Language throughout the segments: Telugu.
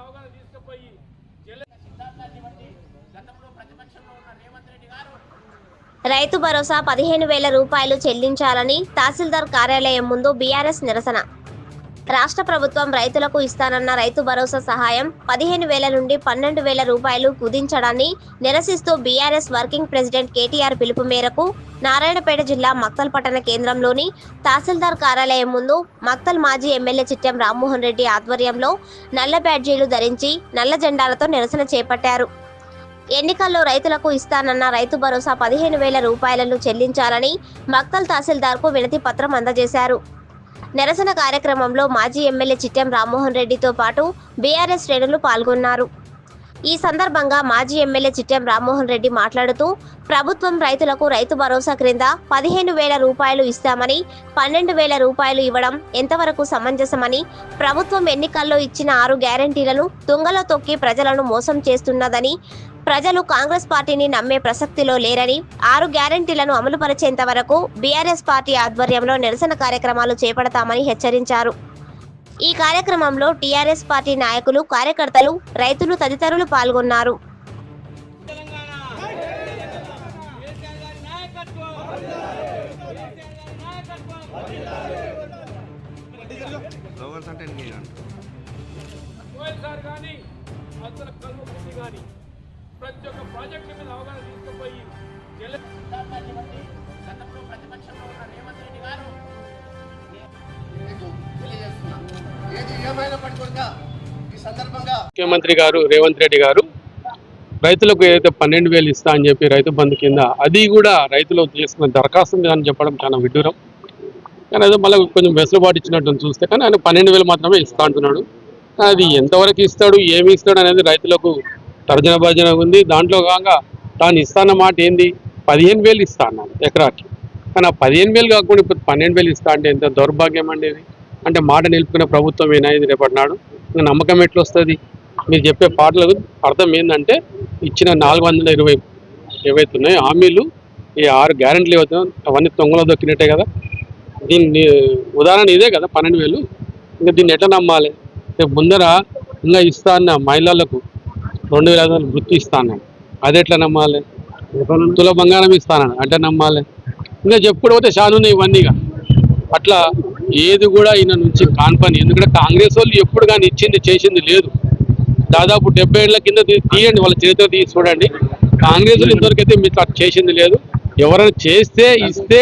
అవగాహన తీసుకుపోయి రైతు భరోసా 15,000 రూపాయలు చెల్లించాలని తహసీల్దార్ కార్యాలయం ముందు బీఆర్ఎస్ నిరసన. రాష్ట్ర ప్రభుత్వం రైతులకు ఇస్తానన్న రైతు భరోసా సహాయం 15,000 నుండి 12,000 రూపాయలు కుదించడాన్ని నిరసిస్తూ బీఆర్ఎస్ వర్కింగ్ ప్రెసిడెంట్ కేటీఆర్ పిలుపు మేరకు నారాయణపేట జిల్లా మక్తల్ పట్టణ కేంద్రంలోని తహసీల్దార్ కార్యాలయం ముందు మక్తల్ మాజీ ఎమ్మెల్యే చిట్టెం రామ్మోహన్ రెడ్డి ఆధ్వర్యంలో నల్ల బ్యాడ్జీలు ధరించి నల్ల జెండాలతో నిరసన చేపట్టారు. ఎన్నికల్లో రైతులకు ఇస్తానన్న రైతు భరోసా 15,000 రూపాయలను చెల్లించాలని మక్తల్ తహసీల్దార్కు వినతి పత్రం అందజేశారు. నిరసన కార్యక్రమంలో మాజీ ఎమ్మెల్యే చిట్టెం రామ్మోహన్ రెడ్డితో పాటు బీఆర్ఎస్ శ్రేణులు పాల్గొన్నారు. ఈ సందర్భంగా మాజీ ఎమ్మెల్యే చిట్టెం రామ్మోహన్ రెడ్డి మాట్లాడుతూ ప్రభుత్వం రైతులకు రైతు భరోసా క్రింద 15,000 రూపాయలు ఇస్తామని 12,000 రూపాయలు ఇవ్వడం ఎంతవరకు సమంజసమని, ప్రభుత్వం ఎన్నికల్లో ఇచ్చిన 6 గ్యారంటీలను తుంగలో తొక్కి ప్రజలను మోసం చేస్తున్నదని, ప్రజలు కాంగ్రెస్ పార్టీని నమ్మే ప్రసక్తిలో లేరని, 6 గ్యారంటీలను అమలుపరిచేంత వరకు బీఆర్ఎస్ పార్టీ ఆధ్వర్యంలో నిరసన కార్యక్రమాలు చేపడతామని హెచ్చరించారు. ఈ కార్యక్రమంలో టీఆర్ఎస్ పార్టీ నాయకులు, కార్యకర్తలు, రైతులు తదితరులు పాల్గొన్నారు. ప్రతి ఒక్క ప్రాజెక్టు మీద అవగాహన తీసుకుపోయి ముఖ్యమంత్రి గారు రేవంత్ రెడ్డి గారు రైతులకు ఏదైతే 12,000 ఇస్తా అని చెప్పి రైతు బంధు కింద అది కూడా రైతులు చేసుకున్న దరఖాస్తు అని చెప్పడం చాలా విడ్డూరం. కానీ అదే మళ్ళీ కొంచెం వెసులుబాటు ఇచ్చినట్టు చూస్తే కానీ ఆయన 12,000 మాత్రమే ఇస్తా అంటున్నాడు. అది ఎంతవరకు ఇస్తాడు, ఏమి ఇస్తాడు అనేది రైతులకు తర్జన భర్జన ఉంది. దాంట్లో కాగా తాను ఇస్తాన్న మాట ఏంది, 15,000 ఇస్తా అన్నాను ఎకరాకి. కానీ ఆ 15,000 కాకుండా ఇప్పుడు 12,000 ఇస్తా అంటే ఎంత దౌర్భాగ్యం అండి ఇది. అంటే మాట నిలుపుకునే ప్రభుత్వం ఏనా ఇది రేపటి నాడు? ఇంకా నమ్మకం ఎట్లా వస్తుంది? మీరు చెప్పే పాటలకు అర్థం ఏంటంటే ఇచ్చిన 420 ఏవైతే ఉన్నాయో హామీలు, ఈ 6 గ్యారెంటీలు ఏవైతే అవన్నీ తొంగలో దొక్కినట్టే కదా. దీన్ని ఉదాహరణ ఇదే కదా 12,000. ఇంకా దీన్ని ఎట్లా నమ్మాలి? ముందర ఇంకా ఇస్తా అన్న మహిళలకు 2,500 వృత్తి ఇస్తాను, అది ఎట్లా నమ్మాలి? తుల బంగారం ఇస్తానని అంటే నమ్మాలి? ఇంకా చెప్పుకోకపోతే చాలా ఇవన్నీగా. అట్లా ఏది కూడా ఈయన నుంచి కాన్పని. ఎందుకంటే కాంగ్రెస్ వాళ్ళు ఎప్పుడు కానీ ఇచ్చింది చేసింది లేదు. దాదాపు 70 ఏళ్ల కింద తీయండి, వాళ్ళ చరిత్ర తీసి చూడండి. కాంగ్రెస్ వాళ్ళు ఇంతవరకైతే మీరు చేసింది లేదు. ఎవరైనా చేస్తే ఇస్తే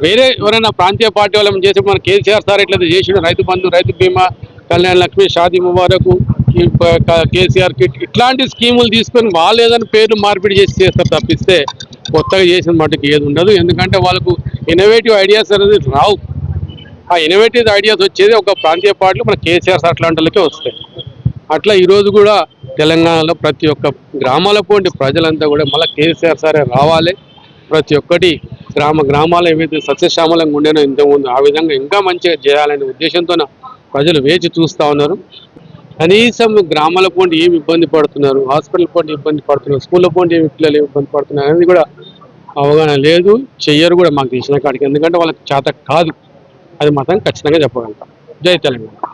వేరే ఎవరైనా ప్రాంతీయ పార్టీ వాళ్ళని చేసి మన కేసీఆర్ సార్ ఎట్లయితే చేసిండు, రైతు బంధు, రైతు బీమా, కళ్యాణ లక్ష్మి, షాదీ ముబారకు, కేసీఆర్ కిట్, ఇట్లాంటి స్కీములు తీసుకొని వాళ్ళు ఏదైనా పేర్లు మార్పిడి చేసి చేస్తారు తప్పిస్తే కొత్తగా చేసిన మటుకు ఏది ఉండదు. ఎందుకంటే వాళ్ళకు ఇన్నోవేటివ్ ఐడియాస్ అనేది రావు. ఆ ఇన్నోవేటివ్ ఐడియాస్ వచ్చేది ఒక ప్రాంతీయ పార్టీలు మన కేసీఆర్ సార్ అట్లాంటి వాళ్ళకే వస్తాయి. అట్లా ఈరోజు కూడా తెలంగాణలో ప్రతి ఒక్క గ్రామాల పోండి ప్రజలంతా కూడా మళ్ళీ కేసీఆర్ సారే రావాలి. ప్రతి ఒక్కటి గ్రామాలు ఏవైతే సస్యశ్యామలంగా ఉండేనో ఇంతకుముందు ఆ విధంగా ఇంకా మంచిగా చేయాలనే ఉద్దేశంతో ప్రజలు వేచి చూస్తూ ఉన్నారు. కనీసం గ్రామాల పోండి ఏమి ఇబ్బంది పడుతున్నారు, హాస్పిటల్ పోండి ఇబ్బంది పడుతున్నారు, స్కూళ్ళ పోండి ఏమి పిల్లలు ఇబ్బంది పడుతున్నారు అనేది కూడా అవగాహన లేదు, చెయ్యరు కూడా మాకు తెలిసిన కాడికి. ఎందుకంటే వాళ్ళకి చేత కాదు, అది మాత్రం ఖచ్చితంగా చెప్పగలుగుతాం. జై తెలంగాణ.